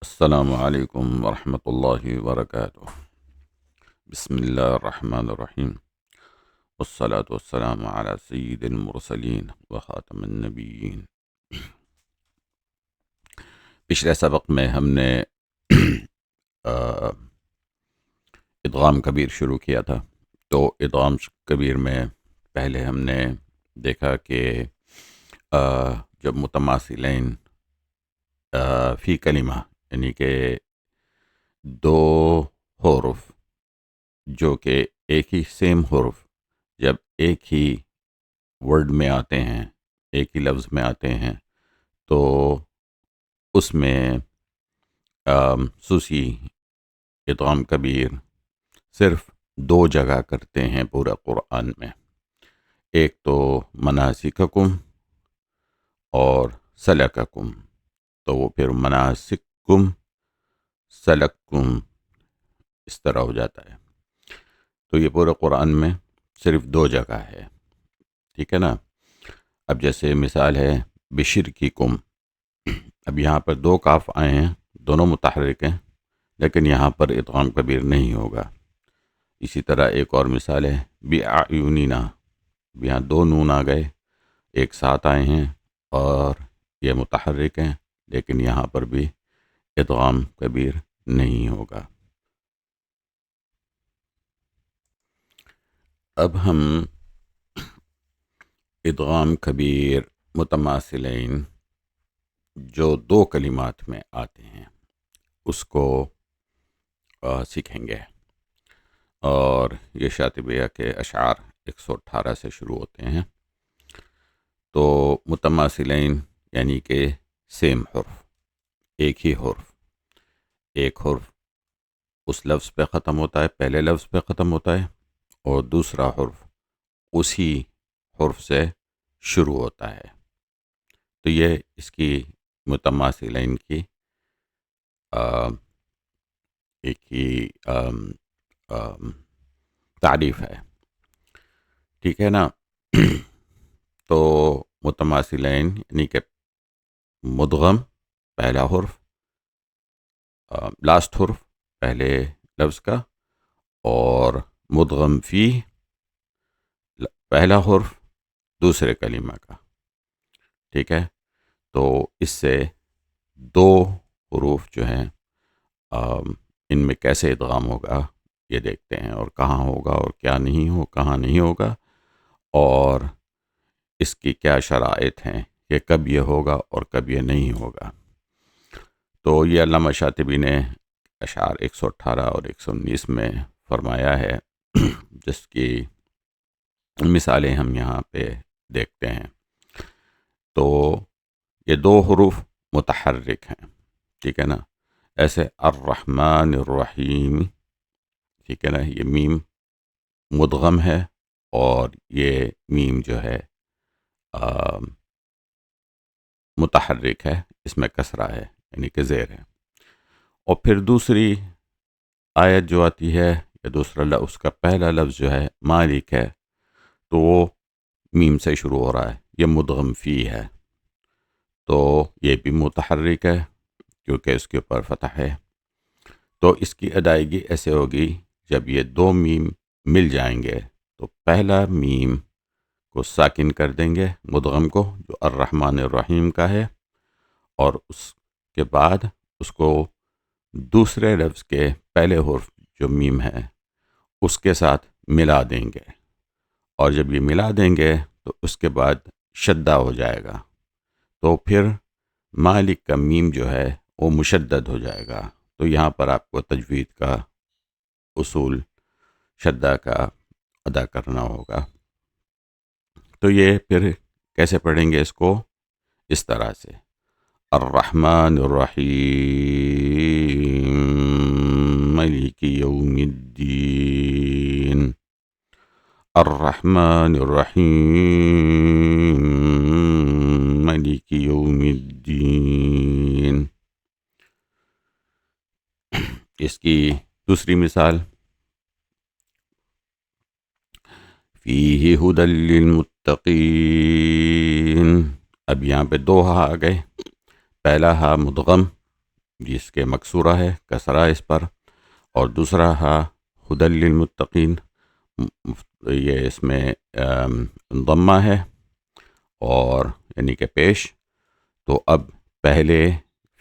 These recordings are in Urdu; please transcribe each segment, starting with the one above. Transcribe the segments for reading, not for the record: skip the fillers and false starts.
السلام علیکم ورحمۃ اللہ وبرکاتہ۔ بسم اللہ الرحمن الرحیم، والصلاة والسلام علی سید المرسلین وخاتم النبیین۔ پچھلے سبق میں ہم نے آ، ادغام کبیر شروع کیا تھا۔ تو ادغام کبیر میں پہلے ہم نے دیکھا کہ جب متماثلین فی کلمہ، یعنی کہ دو حروف جو کہ ایک ہی سیم حرف جب ایک ہی ورڈ میں آتے ہیں، ایک ہی لفظ میں آتے ہیں، تو اس میں سوسی ادغام کبیر صرف دو جگہ کرتے ہیں پورا قرآن میں۔ ایک تو مناسککم اور سلککم، تو وہ پھر مناسککم سلککم اس طرح ہو جاتا ہے۔ تو یہ پورے قرآن میں صرف دو جگہ ہے، ٹھیک ہے نا۔ اب جیسے مثال ہے بشرککم، اب یہاں پر دو کاف آئے ہیں، دونوں متحرک ہیں، لیکن یہاں پر ادغام کبیر نہیں ہوگا۔ اسی طرح ایک اور مثال ہے بِأَعْيُنِنَا، یہاں دو نون آ گئے، ایک ساتھ آئے ہیں اور یہ متحرک ہیں، لیکن یہاں پر بھی ادغام کبیر نہیں ہوگا۔ اب ہم ادغام کبیر متماثلین جو دو کلمات میں آتے ہیں اس کو سیکھیں گے، اور یہ شاطبیہ کے اشعار 118 سے شروع ہوتے ہیں۔ تو متماثلین یعنی کہ سیم حرف، ایک ہی حرف، ایک حرف اس لفظ پہ ختم ہوتا ہے، پہلے لفظ پہ ختم ہوتا ہے، اور دوسرا حرف اسی حرف سے شروع ہوتا ہے۔ تو یہ اس کی متماثلین کی ایک ہی تعریف ہے، ٹھیک ہے نا۔ تو متماثلین یعنی کہ مدغم پہلا حرف، لاسٹ حرف پہلے لفظ کا، اور مدغم فی پہلا حرف دوسرے کلمہ کا، ٹھیک ہے۔ تو اس سے دو حروف جو ہیں ان میں کیسے ادغام ہوگا یہ دیکھتے ہیں، اور کہاں ہوگا اور کیا نہیں ہو، کہاں نہیں ہوگا، اور اس کی کیا شرائط ہیں کہ کب یہ ہوگا اور کب یہ نہیں ہوگا۔ تو یہ علامہ شاطبی نے اشعار 118 اور 119 میں فرمایا ہے، جس کی مثالیں ہم یہاں پہ دیکھتے ہیں۔ تو یہ دو حروف متحرک ہیں، ٹھیک ہے نا۔ ایسے الرحمن الرحیم، ٹھیک ہے نا، یہ میم مدغم ہے، اور یہ میم جو ہے متحرک ہے، اس میں کسرہ ہے یعنی کہ زیر ہے۔ اور پھر دوسری آیت جو آتی ہے، یا دوسرا اس کا پہلا لفظ جو ہے مالک ہے، تو وہ میم سے شروع ہو رہا ہے، یہ مدغم فی ہے، تو یہ بھی متحرک ہے کیونکہ اس کے اوپر فتح ہے۔ تو اس کی ادائیگی ایسے ہوگی، جب یہ دو میم مل جائیں گے تو پہلا میم کو ساکن کر دیں گے، مدغم کو، جو الرحمن الرحیم کا ہے، اور اس کے بعد اس کو دوسرے لفظ کے پہلے حرف جو میم ہے اس کے ساتھ ملا دیں گے، اور جب یہ ملا دیں گے تو اس کے بعد شدہ ہو جائے گا، تو پھر مالک کا میم جو ہے وہ مشدد ہو جائے گا۔ تو یہاں پر آپ کو تجوید کا اصول شدہ کا ادا کرنا ہوگا۔ تو یہ پھر کیسے پڑھیں گے اس کو؟ اس طرح سے الرحمن الرحیم مالک یوم الدین، الرحمن الرحیم مالک یوم الدین۔ اس کی دوسری مثال فیہ ھدی للمتقین، اب یہاں پہ دو ہا آ گئے، پہلا ہا مدغم جس کے مکسورہ ہے، کسرہ اس پر، اور دوسرا ہا ہدی للمتقین، یہ اس میں ضمہ ہے اور یعنی کہ پیش. تو اب پہلے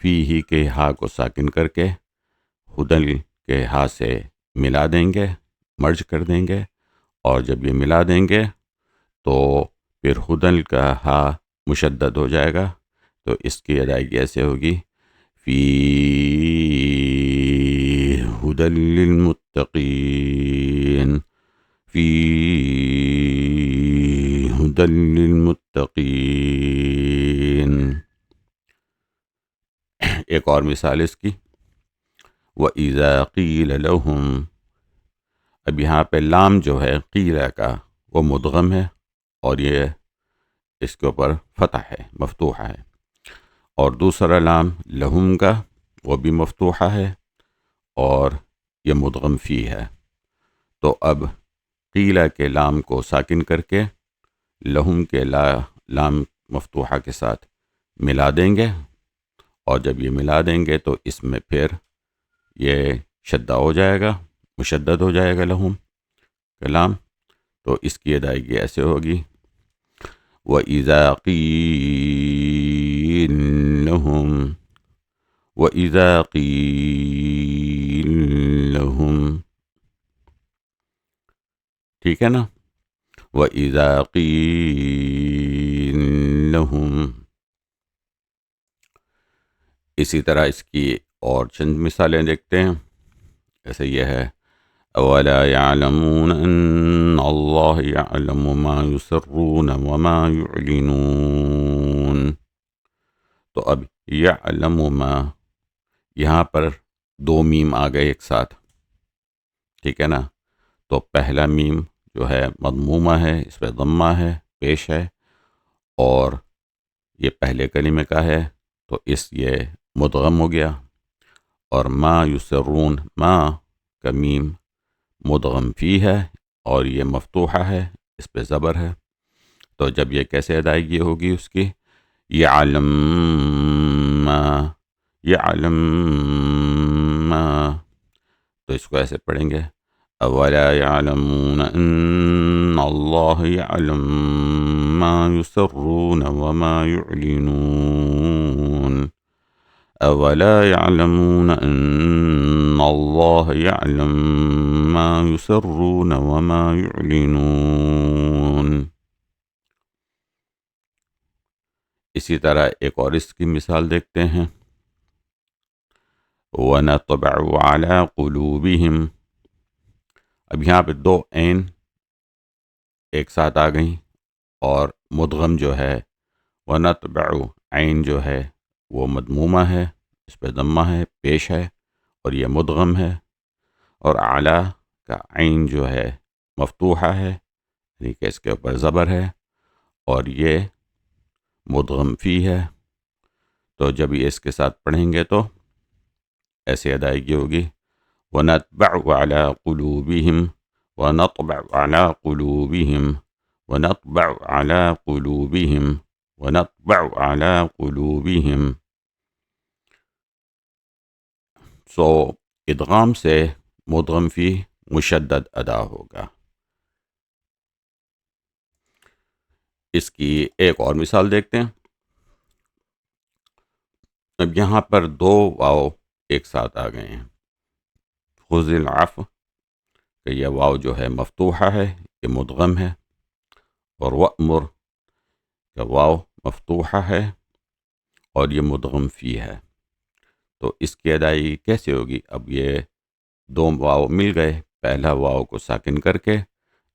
فی ہی کے ہا کو ساکن کر کے ہدل کے ہا سے ملا دیں گے، مرج کر دیں گے، اور جب یہ ملا دیں گے تو پھر ہدل کا ہا مشدد ہو جائے گا. تو اس کی ادائیگی ایسے ہوگی، فی ہدی للمتقین، فی ہدی للمتقین. ایک اور مثال اس کی، وَإِذَا قِيلَ لَهُمْ. اب یہاں پہ لام جو ہے قیلہ کا وہ مدغم ہے، اور یہ اس کے اوپر فتح ہے، مفتوحہ ہے. اور دوسرا لام لہم کا وہ بھی مفتوحہ ہے اور یہ مدغم فی ہے. تو اب قیلہ کے لام کو ساکن کر کے لہم کے لام مفتوحہ کے ساتھ ملا دیں گے، اور جب یہ ملا دیں گے تو اس میں پھر یہ شدہ ہو جائے گا، مشدد ہو جائے گا لہم کلام. تو اس کی ادائیگی ایسے ہوگی، وَإِذَا قِيلَ لَهُمْ، وَإِذَا قِيلَ لَهُمْ. ٹھیک ہے نا؟ وَإِذَا قِيلَ لَهُمْ. اسی طرح اس کی اور چند مثالیں دیکھتے ہیں. جیسے یہ ہے، أَوَلَا يَعْلَمُونَ أَنَّ اللَّهَ يَعْلَمُ مَا يُسِرُّونَ وَمَا يُعْلِنُونَ. تو اب يَعْلَمُ مَا، یہاں پر دو میم آ گئے ایک ساتھ، ٹھیک ہے نا؟ تو پہلا میم جو ہے مضمومہ ہے، اس پہ ضمہ ہے، پیش ہے، اور یہ پہلے کلمے کا ہے تو یہ مدغم ہو گیا. اور ما یسرون، ما کا میم مدغم فی ہے اور یہ مفتوحہ ہے، اس پہ زبر ہے. تو جب یہ کیسے ادائیگی ہوگی اس کی، یعلم ما، یعلم ما. تو اس کو ایسے پڑھیں گے، اولا يعلمون ان اللہ يعلم ما يسرون وما يعلنون. اولا يعلمون ان اللہ يعلم ما يسرون وما يعلنون. اسی طرح ایک اور اس کی مثال دیکھتے ہیں، وَنَطْبَعُ عَلَى قُلُوبِهِمْ. اب یہاں پہ دو عین ایک ساتھ آ گئیں، اور مدغم جو ہے وَنَطْبَعُ، عین جو ہے وہ مضمومہ ہے، اس پہ ضمہ ہے، پیش ہے، اور یہ مدغم ہے. اور اعلیٰ کا عین جو ہے مفتوحہ ہے، یعنی کہ اس کے اوپر زبر ہے، اور یہ مدغم فی ہے. تو جب یہ اس کے ساتھ پڑھیں گے تو ایسے ادائیگی ہوگی، وَنَطْبَعُ عَلَى قُلُوبِهِمْ، وَنَطْبَعُ عَلَى قُلُوبِهِمْ، وَنَطْبَعُ عَلَى قُلُوبِهِمْ، وَنَطْبَعُ عَلَى قُلُوبِهِمْ. سو ادغام سے مدغم فی مشدد ادا ہوگا. اس کی ایک اور مثال دیکھتے ہیں. اب یہاں پر دو واو ایک ساتھ آ گئے ہیں، خذ العفو کہ یہ واو جو ہے مفتوحہ ہے، یہ مدغم ہے، اور وأمر کہ واو مفتوحہ ہے اور یہ مدغم فی ہے. تو اس کی ادائیگی کیسے ہوگی؟ اب یہ دو واو مل گئے، پہلا واو کو ساکن کر کے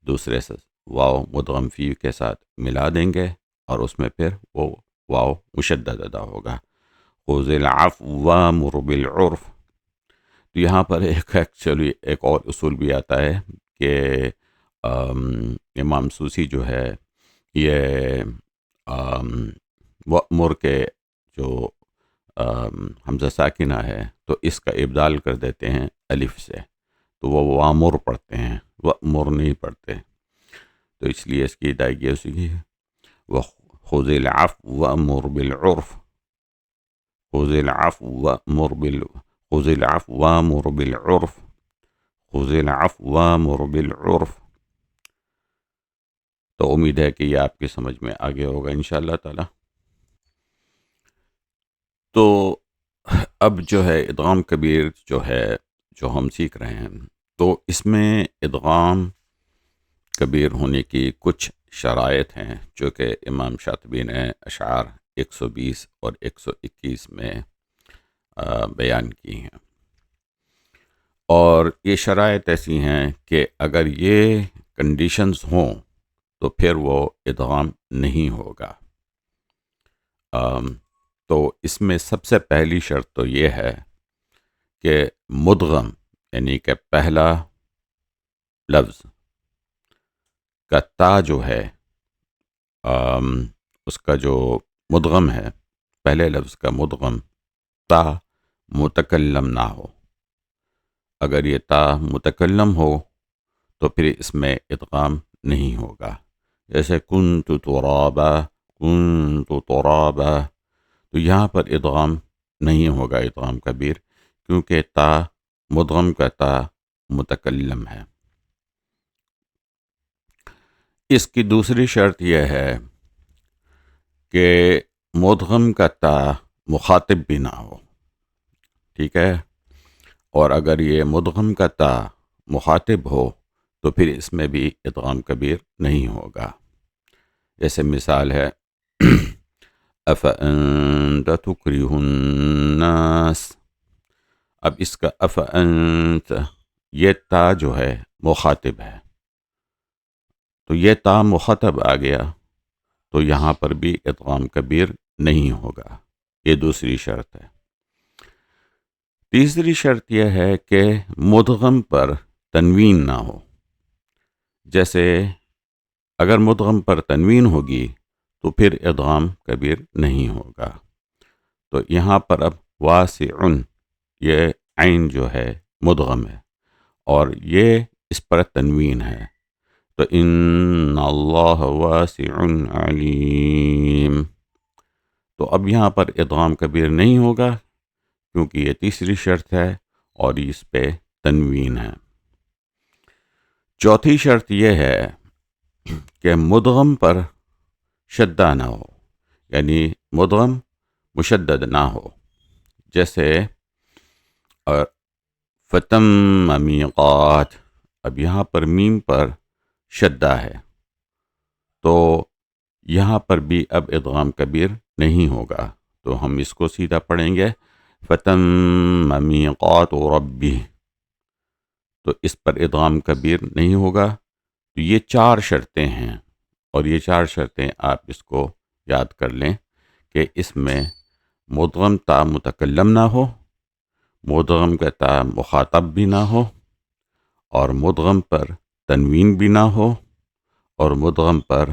دوسرے سے واو مدغم فی کے ساتھ ملا دیں گے، اور اس میں پھر وہ واو مشدد ادا ہوگا. خذ العفو وامر بالعرف. تو یہاں پر ایکچولی ایک اور اصول بھی آتا ہے کہ امام سوسی جو ہے یہ وامر کے جو حمزہ ساکنہ ہے تو اس کا ابدال کر دیتے ہیں الف سے، تو وہ وامر پڑھتے ہیں، وامر نہیں پڑھتے. تو اس لیے اس کی ادائیگی اسی کی ہے، وخذ العفو وامر بالعرف، خذ العفو خذ العفو وامر بالعرف، خذ العفو وامر بالعرف۔ تو امید ہے کہ یہ آپ کی سمجھ میں آگے ہوگا انشاءاللہ تعالی۔ تو اب جو ہے ادغام کبیر جو ہے جو ہم سیکھ رہے ہیں، تو اس میں ادغام کبیر ہونے کی کچھ شرائط ہیں جو کہ امام شاطبی نے اشعار 120 اور 121 میں بیان کی ہیں، اور یہ شرائط ایسی ہیں کہ اگر یہ کنڈیشنز ہوں تو پھر وہ ادغام نہیں ہوگا۔ تو اس میں سب سے پہلی شرط تو یہ ہے کہ مدغم یعنی کہ پہلا لفظ کا تا جو ہے اس کا جو مدغم ہے، پہلے لفظ کا مدغم تا متکلم نہ ہو۔ اگر یہ تا متکلم ہو تو پھر اس میں ادغام نہیں ہوگا، جیسے کنت ترابا، کنت ترابا، تو یہاں پر ادغام نہیں ہوگا، ادغام کبیر، کیونکہ تا مدغم کا تا متکلم ہے۔ اس کی دوسری شرط یہ ہے کہ مدغم کا تا مخاطب بھی نہ ہو، ٹھیک ہے؟ اور اگر یہ مدغم کا تا مخاطب ہو تو پھر اس میں بھی ادغام کبیر نہیں ہوگا۔ جیسے مثال ہے افانت تکرہ الناس، اب اس کا افانت، یہ تا جو ہے مخاطب ہے، تو یہ تا مخاطب آ گیا تو یہاں پر بھی ادغام کبیر نہیں ہوگا، یہ دوسری شرط ہے۔ تیسری شرط یہ ہے کہ مدغم پر تنوین نہ ہو، جیسے اگر مدغم پر تنوین ہوگی تو پھر ادغام کبیر نہیں ہوگا۔ تو یہاں پر اب واسع، یہ عین جو ہے مدغم ہے اور یہ اس پر تنوین ہے، تو ان اللہ واسع علیم، تو اب یہاں پر ادغام کبیر نہیں ہوگا کیونکہ یہ تیسری شرط ہے اور اس پہ تنوین ہے۔ چوتھی شرط یہ ہے کہ مدغم پر شدہ نہ ہو، یعنی مدغم مشدد نہ ہو، جیسے فتم میقات، اب یہاں پر میم پر شدہ ہے تو یہاں پر بھی اب ادغام کبیر نہیں ہوگا، تو ہم اس کو سیدھا پڑھیں گے فتم میقات ربی، تو اس پر ادغام کبیر نہیں ہوگا۔ تو یہ چار شرطیں ہیں، اور یہ چار شرطیں آپ اس کو یاد کر لیں کہ اس میں مدغم تا متکلم نہ ہو، مدغم کا تا مخاطب بھی نہ ہو، اور مدغم پر تنوین بھی نہ ہو، اور مدغم پر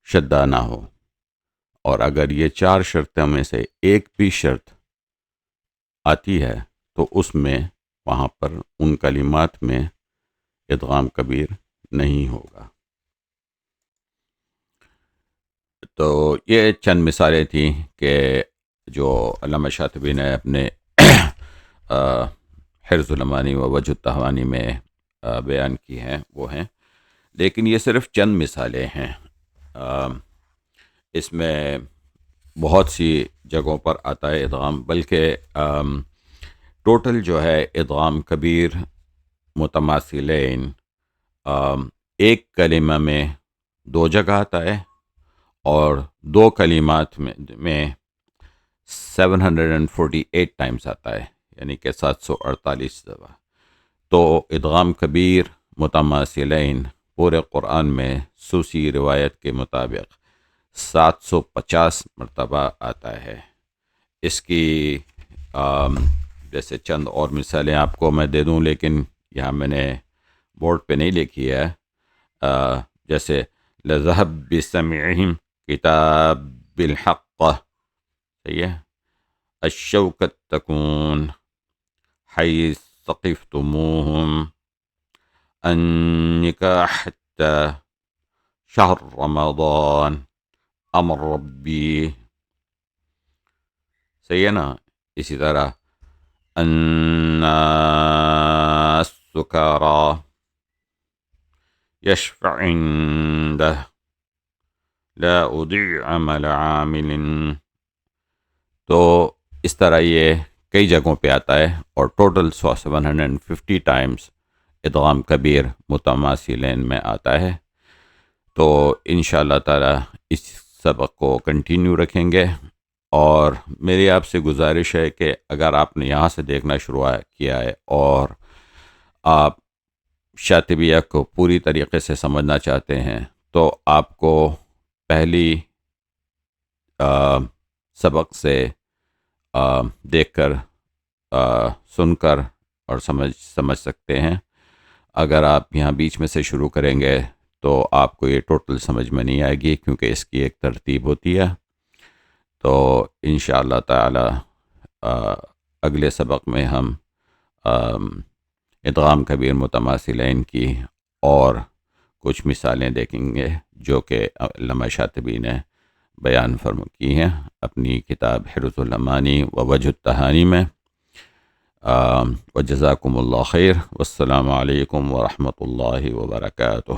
شدہ نہ ہو، اور اگر یہ چار شرطوں میں سے ایک بھی شرط آتی ہے تو اس میں وہاں پر ان کلمات میں ادغام کبیر نہیں ہوگا۔ تو یہ چند مثالیں تھیں کہ جو علامہ شاطبی نے اپنے حرز المعانی و وجہ التحوانی میں بیان کی ہیں وہ ہیں، لیکن یہ صرف چند مثالیں ہیں، اس میں بہت سی جگہوں پر آتا ہے ادغام، بلکہ ٹوٹل جو ہے ادغام کبیر متماثلین ایک کلمہ میں 2 جگہ آتا ہے، اور 2 کلمات میں 748 ٹائمز آتا ہے، یعنی کہ 748 دفعہ۔ تو ادغام کبیر متماثلین پورے قرآن میں سوسی روایت کے مطابق 750 مرتبہ آتا ہے۔ اس کی جیسے چند اور مثالیں آپ کو میں دے دوں، لیکن یہاں میں نے بورڈ پہ نہیں لکھی ہے، جیسے لذهب بسمعهم کتاب بالحق، صحیح ہے، الشوکت تکون حیث ثقفتموہم، النکاح حتی شہر رمضان، امر ربی، صحیح ہے نا. اسی طرح الناس سکارا یشفع عنده لا اضيع عمل عامل. تو اس طرح یہ کئی جگہوں پہ آتا ہے اور ٹوٹل 750 ٹائمز ادغام کبیر متماثلین میں آتا ہے. تو انشاءاللہ تعالی اس سبق کو کنٹینیو رکھیں گے. اور میری آپ سے گزارش ہے کہ اگر آپ نے یہاں سے دیکھنا شروع کیا ہے اور آپ شاطبیہ کو پوری طریقے سے سمجھنا چاہتے ہیں تو آپ کو پہلی سبق سے دیکھ کر سن کر اور سمجھ سکتے ہیں. اگر آپ یہاں بیچ میں سے شروع کریں گے تو آپ کو یہ ٹوٹل سمجھ میں نہیں آئے گی کیونکہ اس کی ایک ترتیب ہوتی ہے. تو انشاءاللہ تعالی اگلے سبق میں ہم ادغام کبیر متماثلین کی اور کچھ مثالیں دیکھیں گے جو کہ علامہ شاطبی نے بیان کی ہیں اپنی کتاب حرز الامانی و وجہ التہانی میں. وجزاکم اللہ خیر والسلام علیکم ورحمۃ اللہ وبرکاتہ.